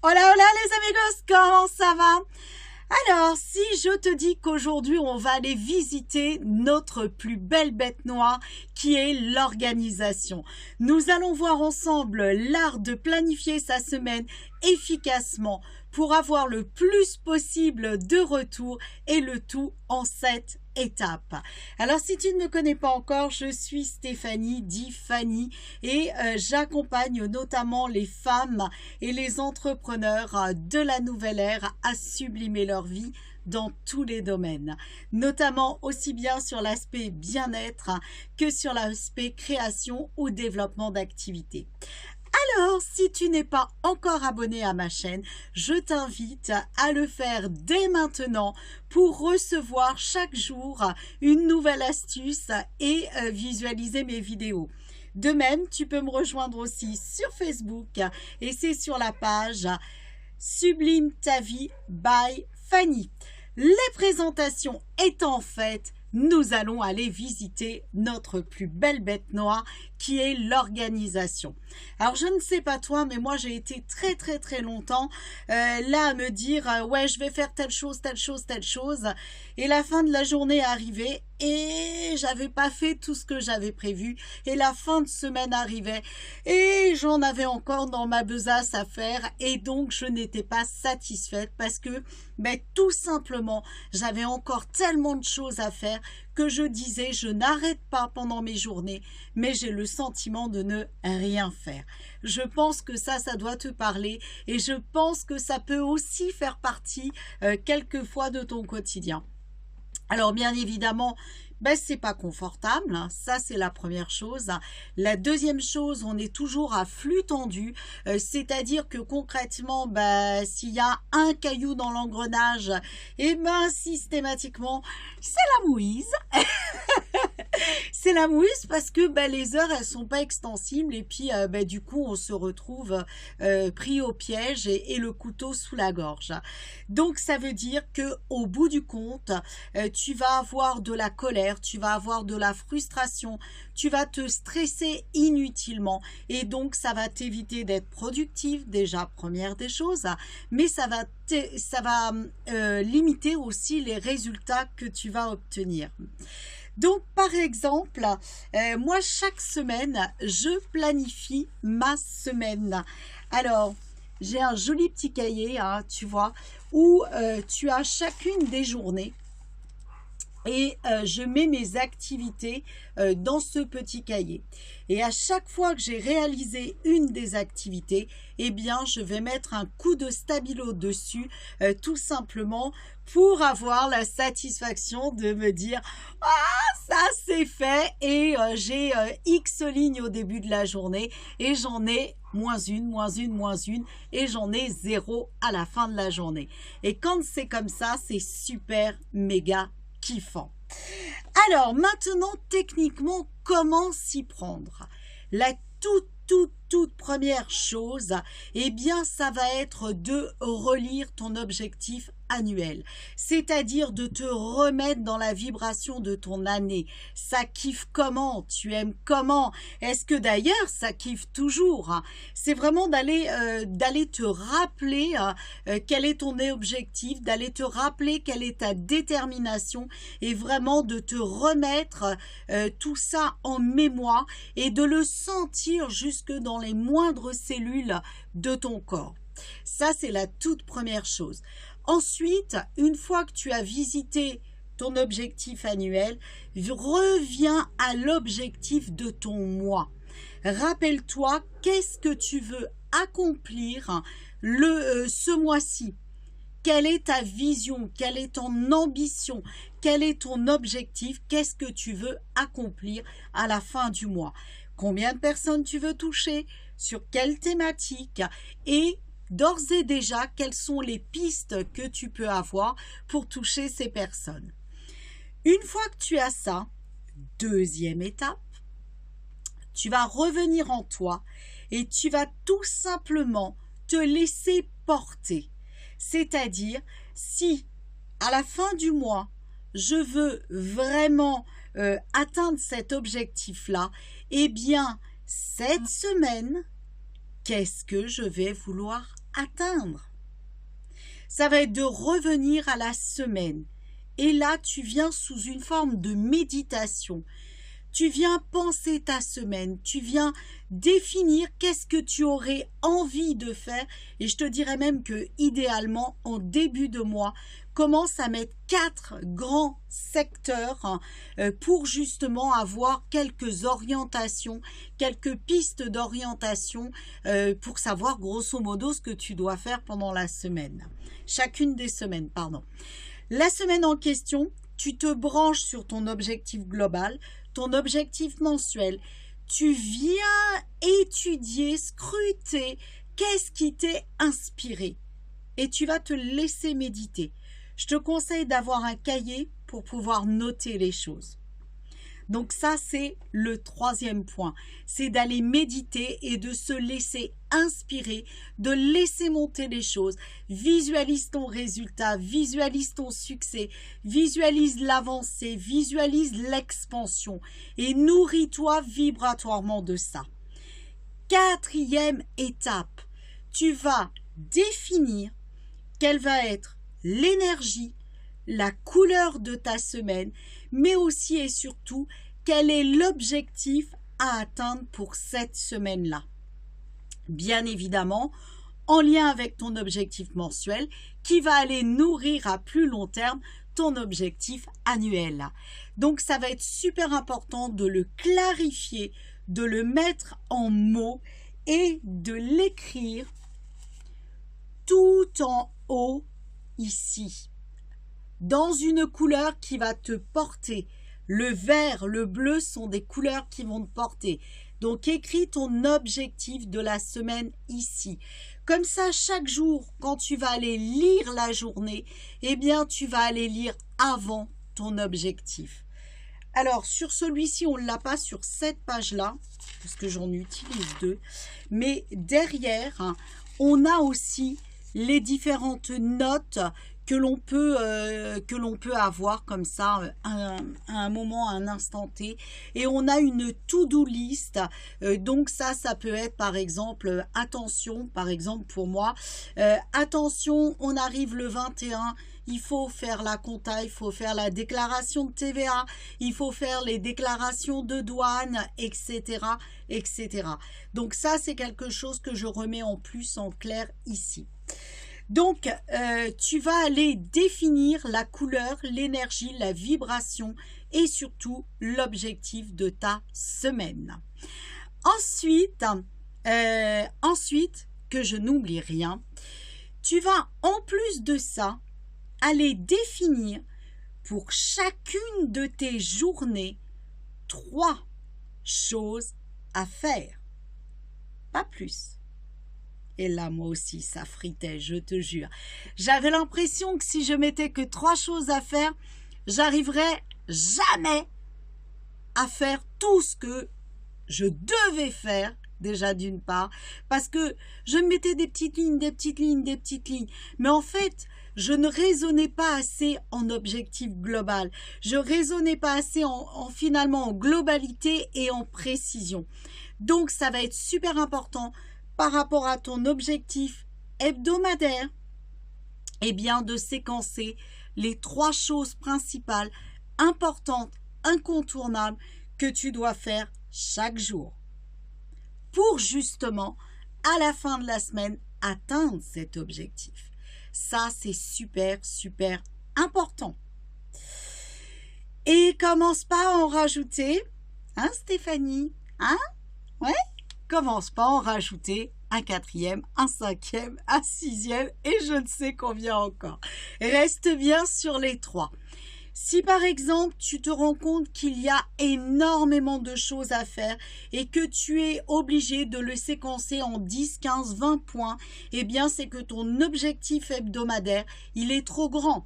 Hola, hola les amigos, comment ça va? Alors, si je te dis qu'aujourd'hui on va aller visiter notre plus belle bête noire qui est l'organisation. Nous allons voir ensemble l'art de planifier sa semaine efficacement pour avoir le plus possible de retour et le tout en 7 étapes. Alors si tu ne me connais pas encore, je suis Stéphanie, dit Fanny, et j'accompagne notamment les femmes et les entrepreneurs de la nouvelle ère à sublimer leur vie dans tous les domaines, notamment aussi bien sur l'aspect bien-être que sur l'aspect création ou développement d'activités. Alors, si tu n'es pas encore abonné à ma chaîne, je t'invite à le faire dès maintenant pour recevoir chaque jour une nouvelle astuce et visualiser mes vidéos. De même, tu peux me rejoindre aussi sur Facebook et c'est sur la page Sublime ta vie by Fanny. Les présentations étant faites, nous allons aller visiter notre plus belle bête noire qui est l'organisation. Alors je ne sais pas toi, mais moi j'ai été très longtemps là à me dire ouais je vais faire telle chose et la fin de la journée est arrivée et j'avais pas fait tout ce que j'avais prévu et la fin de semaine arrivait et j'en avais encore dans ma besace à faire et donc je n'étais pas satisfaite parce que tout simplement j'avais encore tellement de choses à faire que je disais je n'arrête pas pendant mes journées mais j'ai le sentiment de ne rien faire. Je pense que ça doit te parler et je pense que ça peut aussi faire partie quelquefois de ton quotidien. Alors bien évidemment, c'est pas confortable, hein. Ça c'est la première chose. La deuxième chose, on est toujours à flux tendu, c'est-à-dire que concrètement, s'il y a un caillou dans l'engrenage, et systématiquement, c'est la mouise. C'est la mouise parce que les heures elles sont pas extensibles et puis du coup on se retrouve pris au piège et le couteau sous la gorge. Donc ça veut dire que au bout du compte tu vas avoir de la colère, tu vas avoir de la frustration, tu vas te stresser inutilement et donc ça va t'éviter d'être productif déjà, première des choses, mais ça va limiter aussi les résultats que tu vas obtenir. Donc, par exemple, moi, chaque semaine, je planifie ma semaine. Alors, j'ai un joli petit cahier, hein, tu vois, où tu as chacune des journées. Et je mets mes activités dans ce petit cahier. Et à chaque fois que j'ai réalisé une des activités, eh bien, je vais mettre un coup de stabilo dessus, tout simplement pour avoir la satisfaction de me dire « Ah, ça c'est fait !» Et j'ai X lignes au début de la journée et j'en ai moins une, et j'en ai 0 à la fin de la journée. Et quand c'est comme ça, c'est super méga kiffant. Alors maintenant, techniquement, comment s'y prendre? La toute première chose, eh bien, ça va être de relire ton objectif annuel, c'est-à-dire de te remettre dans la vibration de ton année. Ça kiffe comment? Tu aimes comment? Est-ce que d'ailleurs ça kiffe toujours? C'est vraiment d'aller te rappeler quel est ton objectif, d'aller te rappeler quelle est ta détermination et vraiment de te remettre tout ça en mémoire et de le sentir jusque dans les moindres cellules de ton corps. Ça, c'est la toute première chose. Ensuite, une fois que tu as visité ton objectif annuel, reviens à l'objectif de ton mois. Rappelle-toi, qu'est-ce que tu veux accomplir ce mois-ci? Quelle est ta vision? Quelle est ton ambition? Quel est ton objectif? Qu'est-ce que tu veux accomplir à la fin du mois? Combien de personnes tu veux toucher? Sur quelle thématique? Et d'ores et déjà, quelles sont les pistes que tu peux avoir pour toucher ces personnes? Une fois que tu as ça, deuxième étape, tu vas revenir en toi et tu vas tout simplement te laisser porter. C'est-à-dire, si à la fin du mois, je veux vraiment atteindre cet objectif-là, eh bien, cette semaine, qu'est-ce que je vais vouloir atteindre. Ça va être de revenir à la semaine. Et là, tu viens sous une forme de méditation. Tu viens penser ta semaine, tu viens définir qu'est-ce que tu aurais envie de faire et je te dirais même que idéalement en début de mois, commence à mettre 4 grands secteurs pour justement avoir quelques orientations, quelques pistes d'orientation pour savoir grosso modo ce que tu dois faire pendant la semaine. Chacune des semaines, pardon. La semaine en question, tu te branches sur ton objectif global, ton objectif mensuel. Tu viens étudier, scruter qu'est-ce qui t'est inspiré et tu vas te laisser méditer. Je te conseille d'avoir un cahier pour pouvoir noter les choses. Donc ça, c'est le 3e point. C'est d'aller méditer et de se laisser inspirer, de laisser monter les choses. Visualise ton résultat, visualise ton succès, visualise l'avancée, visualise l'expansion et nourris-toi vibratoirement de ça. 4e étape, tu vas définir quelle va être l'énergie, la couleur de ta semaine, mais aussi et surtout, quel est l'objectif à atteindre pour cette semaine-là. Bien évidemment, en lien avec ton objectif mensuel, qui va aller nourrir à plus long terme ton objectif annuel. Donc, ça va être super important de le clarifier, de le mettre en mots et de l'écrire tout en haut ici, dans une couleur qui va te porter. Le vert, le bleu sont des couleurs qui vont te porter. Donc, écris ton objectif de la semaine ici. Comme ça, chaque jour, quand tu vas aller lire la journée, eh bien, tu vas aller lire avant ton objectif. Alors, sur celui-ci, on ne l'a pas sur cette page-là, parce que j'en utilise 2. Mais derrière, hein, on a aussi les différentes notes que l'on peut avoir comme ça à un moment, à un instant T. Et on a une to-do list. Donc ça peut être par exemple, attention, par exemple pour moi, attention, on arrive le 21, il faut faire la compta, il faut faire la déclaration de TVA, il faut faire les déclarations de douane, etc., etc. Donc ça, c'est quelque chose que je remets en plus en clair ici. Donc, tu vas aller définir la couleur, l'énergie, la vibration et surtout l'objectif de ta semaine. Ensuite, que je n'oublie rien, tu vas en plus de ça aller définir pour chacune de tes journées 3 choses à faire, pas plus. Et là, moi aussi, ça fritait, je te jure. J'avais l'impression que si je mettais que 3 choses à faire, j'arriverais jamais à faire tout ce que je devais faire, déjà d'une part, parce que je mettais des petites lignes, des petites lignes, des petites lignes. Mais en fait, je ne raisonnais pas assez en objectif global. Je ne raisonnais pas assez finalement en globalité et en précision. Donc, ça va être super important par rapport à ton objectif hebdomadaire, eh bien de séquencer les 3 choses principales, importantes, incontournables que tu dois faire chaque jour pour justement, à la fin de la semaine, atteindre cet objectif. Ça, c'est super, super important. Et commence pas à en rajouter, hein Stéphanie, hein? Ouais? Commence pas à en rajouter un 4e, un 5e, un 6e et je ne sais combien encore. Reste bien sur les 3. Si par exemple tu te rends compte qu'il y a énormément de choses à faire et que tu es obligé de le séquencer en 10, 15, 20 points, eh bien c'est que ton objectif hebdomadaire, il est trop grand.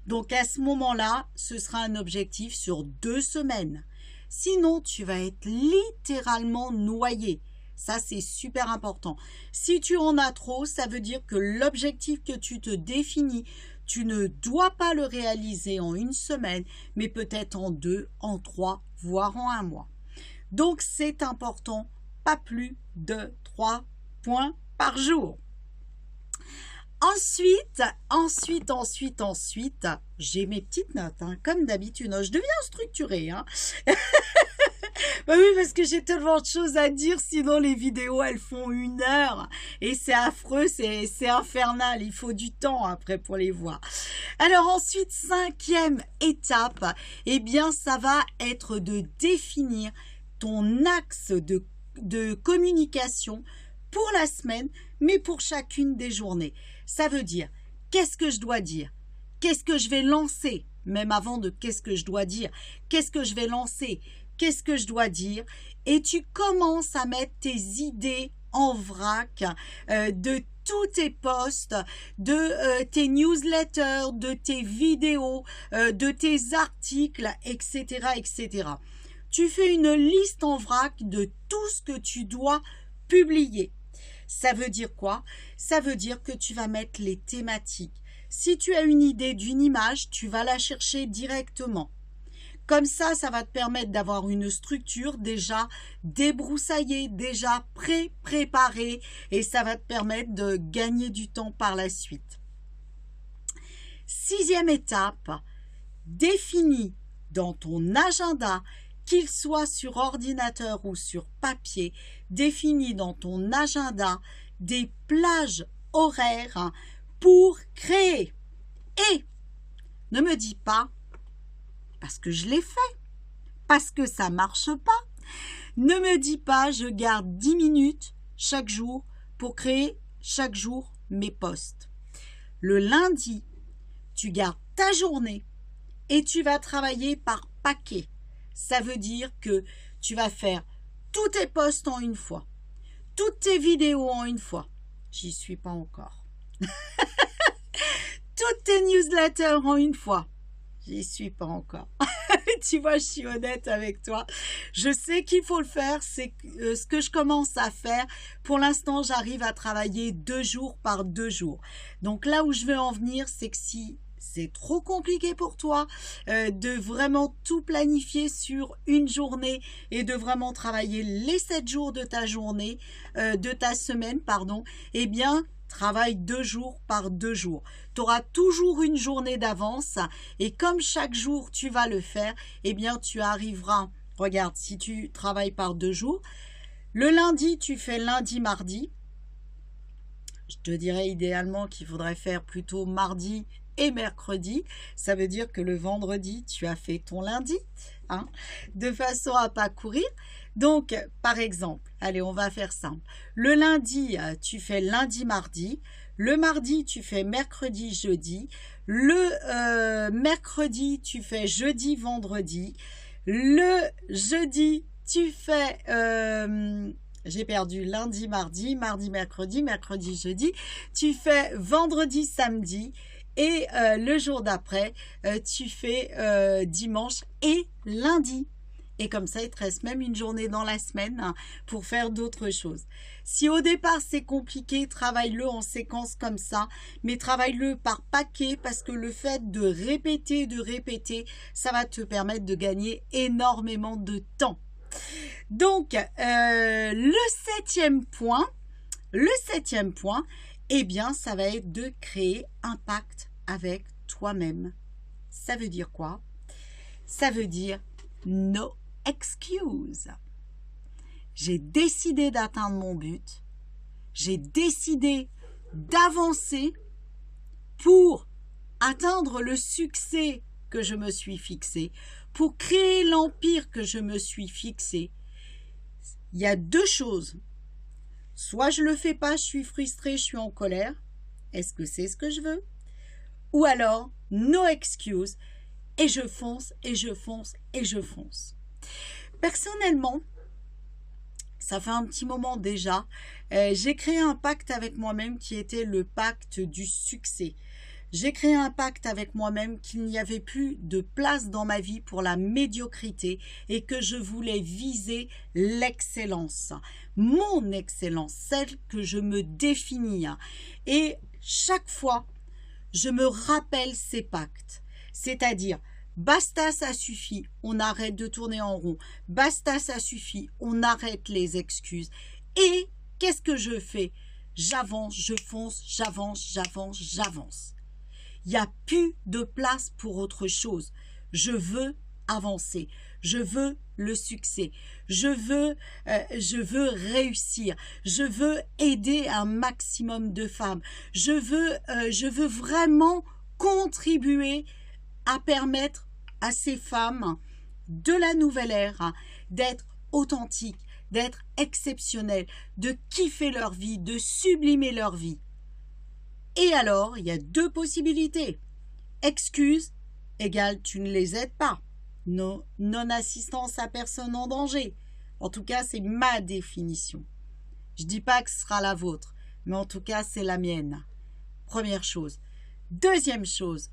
Donc à ce moment-là, ce sera un objectif sur 2 semaines. Sinon, tu vas être littéralement noyé. Ça, c'est super important. Si tu en as trop, ça veut dire que l'objectif que tu te définis, tu ne dois pas le réaliser en 1 semaine, mais peut-être en 2, en 3, voire en 1 mois. Donc, c'est important, pas plus de 3 points par jour. Ensuite, j'ai mes petites notes, hein, comme d'habitude. Je deviens structurée, hein. Bah oui, parce que j'ai tellement de choses à dire, sinon les vidéos, elles font 1 heure. Et c'est affreux, c'est infernal. Il faut du temps après pour les voir. Alors ensuite, 5e étape, eh bien, ça va être de définir ton axe de communication pour la semaine, mais pour chacune des journées. Ça veut dire, qu'est-ce que je dois dire? Qu'est-ce que je vais lancer? Même avant de qu'est-ce que je dois dire? Qu'est-ce que je vais lancer? Qu'est-ce que je dois dire? Et tu commences à mettre tes idées en vrac de tous tes posts, de tes newsletters, de tes vidéos, de tes articles, etc., etc. Tu fais une liste en vrac de tout ce que tu dois publier. Ça veut dire quoi? Ça veut dire que tu vas mettre les thématiques. Si tu as une idée d'une image, tu vas la chercher directement. Comme ça va te permettre d'avoir une structure déjà débroussaillée, déjà préparée, et ça va te permettre de gagner du temps par la suite. 6e étape, définis dans ton agenda, qu'il soit sur ordinateur ou sur papier, définis dans ton agenda des plages horaires pour créer. Et ne me dis pas, parce que je l'ai fait, parce que ça marche pas. Ne me dis pas, je garde 10 minutes chaque jour pour créer chaque jour mes posts. Le lundi, tu gardes ta journée et tu vas travailler par paquet. Ça veut dire que tu vas faire tous tes posts en une fois, toutes tes vidéos en une fois. J'y suis pas encore. Toutes tes newsletters en une fois. J'y suis pas encore. Tu vois, je suis honnête avec toi. Je sais qu'il faut le faire. C'est ce que je commence à faire. Pour l'instant, j'arrive à travailler 2 jours par 2 jours. Donc là où je veux en venir, c'est que si c'est trop compliqué pour toi de vraiment tout planifier sur une journée et de vraiment travailler les 7 jours de ta journée, de ta semaine, pardon, eh bien, travaille 2 jours par 2 jours. Tu auras toujours une journée d'avance et comme chaque jour tu vas le faire, eh bien tu arriveras. Regarde, si tu travailles par 2 jours, le lundi tu fais lundi, mardi. Je te dirais idéalement qu'il faudrait faire plutôt mardi et mercredi. Ça veut dire que le vendredi tu as fait ton lundi, hein, de façon à pas courir. Donc, par exemple, allez, on va faire simple. Le lundi, tu fais lundi, mardi. Le mardi, tu fais mercredi, jeudi. Le mercredi, tu fais jeudi, vendredi. Le jeudi, tu fais... j'ai perdu lundi, mardi, mardi, mercredi, mercredi, jeudi. Tu fais vendredi, samedi. Et le jour d'après, tu fais dimanche et lundi. Et comme ça, il te reste même une journée dans la semaine pour faire d'autres choses. Si au départ, c'est compliqué, travaille-le en séquence comme ça, mais travaille-le par paquet parce que le fait de répéter, ça va te permettre de gagner énormément de temps. Donc, le septième point, eh bien, ça va être de créer un pacte avec toi-même. Ça veut dire quoi? Ça veut dire no excuse. J'ai décidé d'atteindre mon but. J'ai décidé d'avancer pour atteindre le succès que je me suis fixé, pour créer l'empire que je me suis fixé. Il y a 2 choses. Soit je le fais pas, je suis frustrée, je suis en colère. Est-ce que c'est ce que je veux? Ou alors, no excuse, et je fonce, et je fonce, et je fonce. Personnellement, ça fait un petit moment déjà, j'ai créé un pacte avec moi-même qui était le pacte du succès. J'ai créé un pacte avec moi-même qu'il n'y avait plus de place dans ma vie pour la médiocrité et que je voulais viser l'excellence, mon excellence, celle que je me définis. Et chaque fois, je me rappelle ces pactes, c'est-à-dire basta, ça suffit, on arrête de tourner en rond, basta, ça suffit, on arrête les excuses. Et qu'est-ce que je fais? j'avance, je fonce, j'avance, j'avance, j'avance. Il n'y a plus de place pour autre chose. Je veux avancer. Je veux le succès. Je veux réussir. Je veux aider un maximum de femmes. Je veux vraiment contribuer à permettre à ces femmes de la nouvelle ère d'être authentiques, d'être exceptionnelles, de kiffer leur vie, de sublimer leur vie. Et alors, il y a deux possibilités. Excuse égale tu ne les aides pas. Non-assistance à personne en danger. En tout cas, c'est ma définition. Je ne dis pas que ce sera la vôtre, mais en tout cas, c'est la mienne. Première chose. Deuxième chose,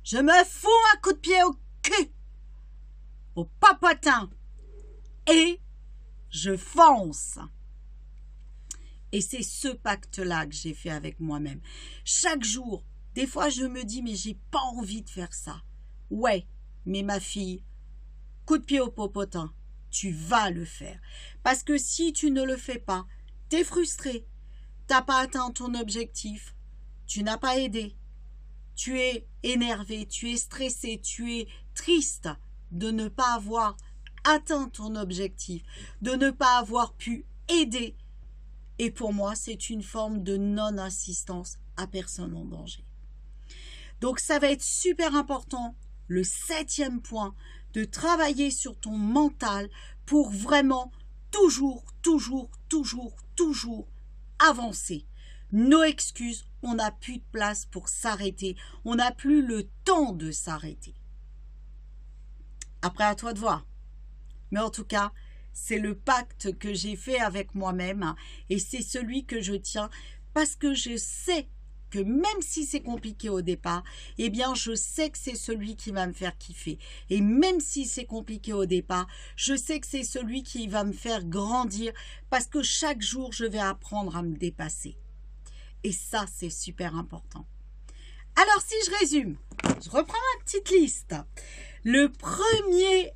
je me fous un coup de pied au cul, au papotin, et je fonce. Et c'est ce pacte-là que j'ai fait avec moi-même. Chaque jour, des fois je me dis, mais j'ai pas envie de faire ça. Ouais, mais ma fille, coup de pied au popotin, tu vas le faire. Parce que si tu ne le fais pas, t'es frustré, t'as pas atteint ton objectif, tu n'as pas aidé, tu es énervé, tu es stressé, tu es triste de ne pas avoir atteint ton objectif, de ne pas avoir pu aider. Et pour moi, c'est une forme de non-assistance à personne en danger. Donc, ça va être super important, le 7e point, de travailler sur ton mental pour vraiment toujours avancer. Nos excuses, on n'a plus de place pour s'arrêter. On n'a plus le temps de s'arrêter. Après, à toi de voir. Mais en tout cas, c'est le pacte que j'ai fait avec moi-même et c'est celui que je tiens parce que je sais que même si c'est compliqué au départ, eh bien je sais que c'est celui qui va me faire kiffer. Et même si c'est compliqué au départ, je sais que c'est celui qui va me faire grandir parce que chaque jour, je vais apprendre à me dépasser. Et ça, c'est super important. Alors, si je résume, je reprends ma petite liste. Le premier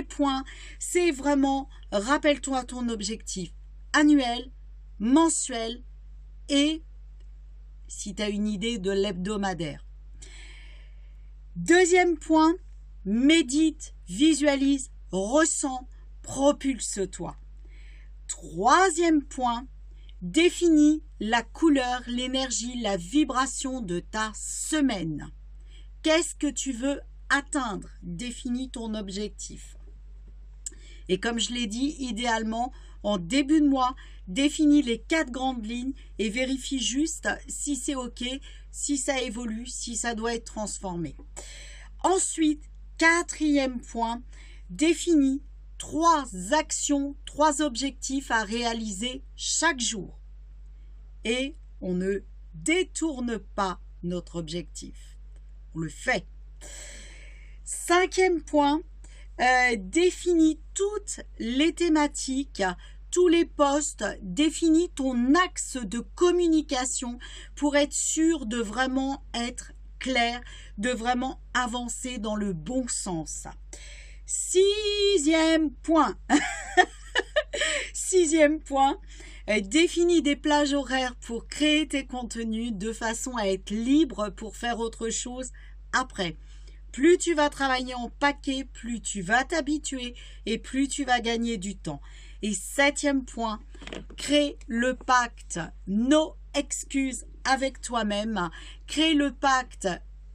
point, c'est vraiment, rappelle-toi ton objectif annuel, mensuel et, si tu as une idée, de l'hebdomadaire. Deuxième point, médite, visualise, ressens, propulse-toi. Troisième point, définis la couleur, l'énergie, la vibration de ta semaine. Qu'est-ce que tu veux atteindre? Définis ton objectif. Et comme je l'ai dit, idéalement, en début de mois, définis les 4 grandes lignes et vérifie juste si c'est OK, si ça évolue, si ça doit être transformé. Ensuite, 4e point, définis 3 actions, 3 objectifs à réaliser chaque jour. Et on ne détourne pas notre objectif. On le fait. 5e point, définis toutes les thématiques, tous les postes, définis ton axe de communication pour être sûr de vraiment être clair, de vraiment avancer dans le bon sens. 6e point, 6e point, définis des plages horaires pour créer tes contenus de façon à être libre pour faire autre chose après. Plus tu vas travailler en paquet, plus tu vas t'habituer et plus tu vas gagner du temps. Et 7e point, crée le pacte No excuses avec toi-même. Crée le pacte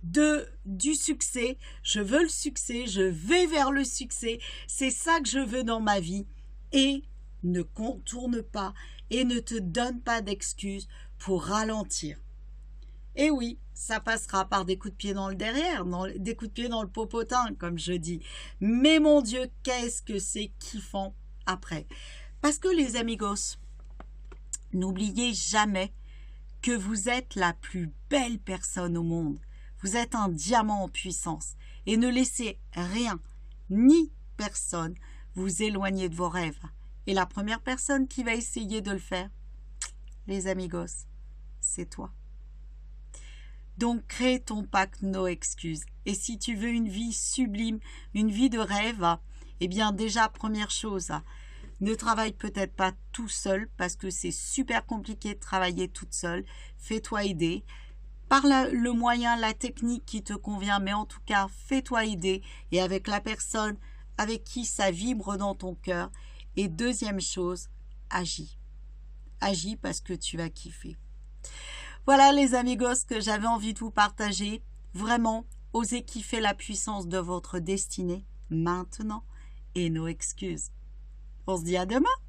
du succès. Je veux le succès, je vais vers le succès. C'est ça que je veux dans ma vie. Et ne contourne pas et ne te donne pas d'excuses pour ralentir. Et oui, ça passera par des coups de pied dans le derrière, des coups de pied dans le popotin, comme je dis. Mais mon Dieu, qu'est-ce que c'est kiffant après. Parce que les amigos, n'oubliez jamais que vous êtes la plus belle personne au monde. Vous êtes un diamant en puissance. Et ne laissez rien, ni personne, vous éloigner de vos rêves. Et la première personne qui va essayer de le faire, les amigos, c'est toi. Donc, crée ton pacte No excuses. Et si tu veux une vie sublime, une vie de rêve, eh bien déjà, première chose, Ne travaille peut-être pas tout seul parce que c'est super compliqué de travailler toute seule. Fais-toi aider par le moyen, la technique qui te convient, mais en tout cas, fais-toi aider et avec la personne avec qui ça vibre dans ton cœur. Et deuxième chose, agis. Agis parce que tu vas kiffer. Voilà les amigos que j'avais envie de vous partager. Vraiment, osez kiffer la puissance de votre destinée maintenant et nos excuses. On se dit à demain.